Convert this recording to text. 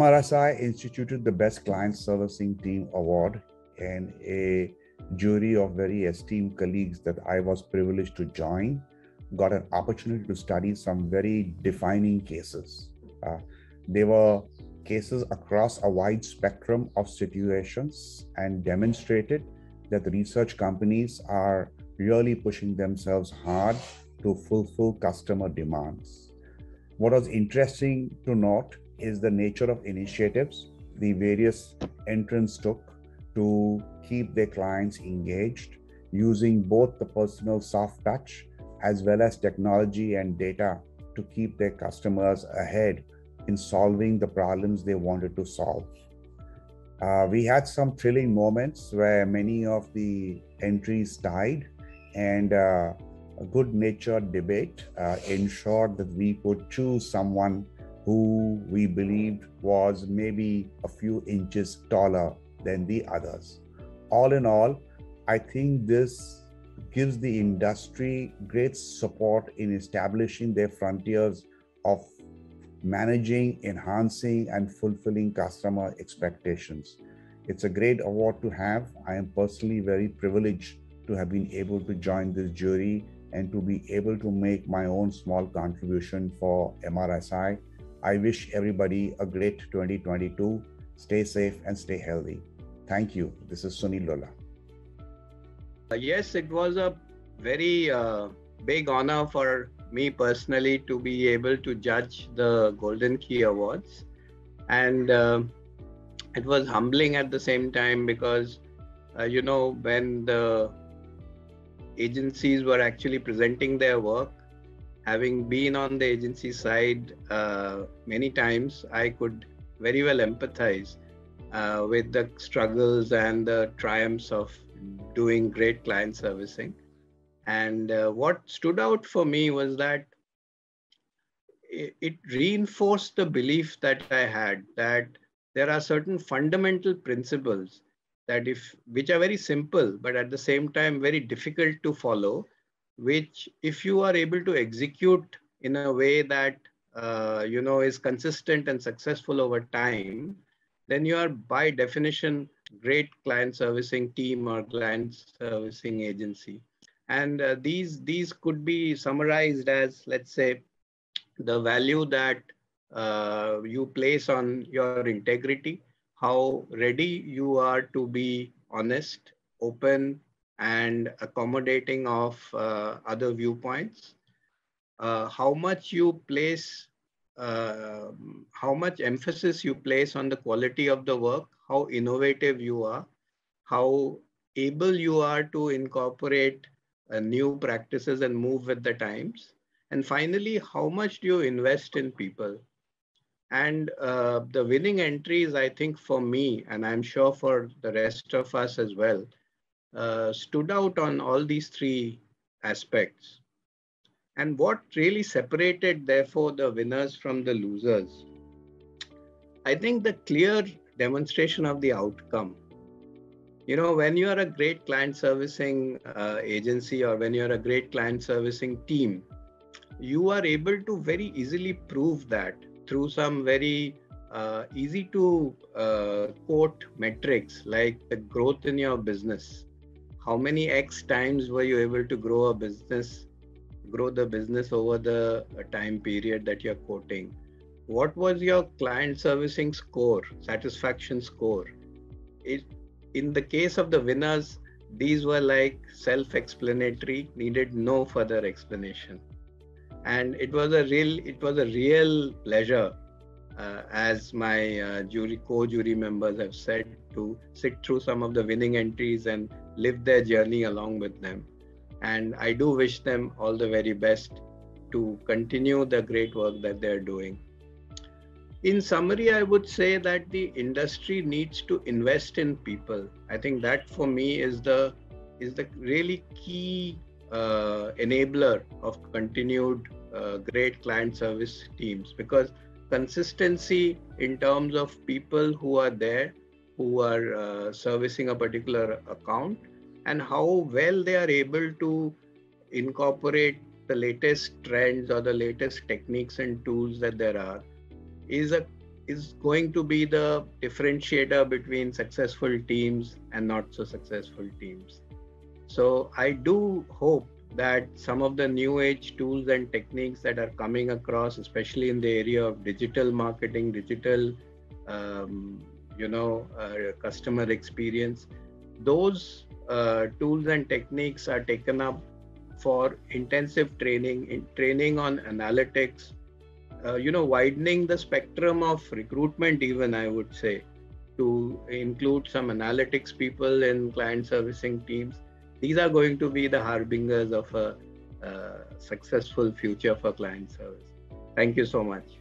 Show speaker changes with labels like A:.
A: MRSI instituted the Best Client Servicing Team Award, and a jury of very esteemed colleagues that I was privileged to join got an opportunity to study some very defining cases. They were cases across a wide spectrum of situations and demonstrated that the research companies are really pushing themselves hard to fulfill customer demands. What was interesting to note is the nature of initiatives the various entrants took to keep their clients engaged, using both the personal soft touch as well as technology and data to keep their customers ahead in solving the problems they wanted to solve. We had some thrilling moments where many of the entries died, and a good-natured debate ensured that we could choose someone who we believed was maybe a few inches taller than the others. All in all, I think this gives the industry great support in establishing their frontiers of managing, enhancing, and fulfilling customer expectations. It's a great award to have. I am personally very privileged to have been able to join this jury and to be able to make my own small contribution for MRSI. I wish everybody a great 2022. Stay safe and stay healthy. Thank you. This is Sunil Lola.
B: Yes, it was a very big honor for me personally to be able to judge the Golden Key Awards. And it was humbling at the same time because, when the agencies were actually presenting their work, having been on the agency side many times, I could very well empathize with the struggles and the triumphs of doing great client servicing. And what stood out for me was that it reinforced the belief that I had that there are certain fundamental principles which are very simple, but at the same time very difficult to follow, which if you are able to execute in a way that is consistent and successful over time, then you are by definition great client servicing team or client servicing agency. And these could be summarized as, let's say, the value that you place on your integrity, how ready you are to be honest, open, and accommodating of other viewpoints, how much emphasis you place on the quality of the work, how innovative you are, how able you are to incorporate new practices and move with the times. And finally, how much do you invest in people? And the winning entries, I think for me, and I'm sure for the rest of us as well, stood out on all these three aspects. And what really separated, therefore, the winners from the losers? I think the clear demonstration of the outcome. When you are a great client servicing agency, or when you're a great client servicing team, you are able to very easily prove that through some very easy to quote metrics like the growth in your business. How many X times were you able to grow the business over the time period that you're quoting? What was your client servicing score, satisfaction score? In the case of the winners, these were like self-explanatory, needed no further explanation. And it was a real pleasure, as my co-jury members have said, to sit through some of the winning entries and live their journey along with them. And I do wish them all the very best to continue the great work that they're doing. In summary, I would say that the industry needs to invest in people. I think that for me is the really key enabler of continued great client service teams, because consistency in terms of people who are there, who are servicing a particular account, and how well they are able to incorporate the latest trends or the latest techniques and tools that there are, is is going to be the differentiator between successful teams and not so successful teams. So I do hope that some of the new age tools and techniques that are coming across, especially in the area of digital marketing, digital, customer experience, those tools and techniques are taken up for intensive training on analytics, widening the spectrum of recruitment, even I would say, to include some analytics people in client servicing teams. These are going to be the harbingers of a successful future for client service. Thank you so much.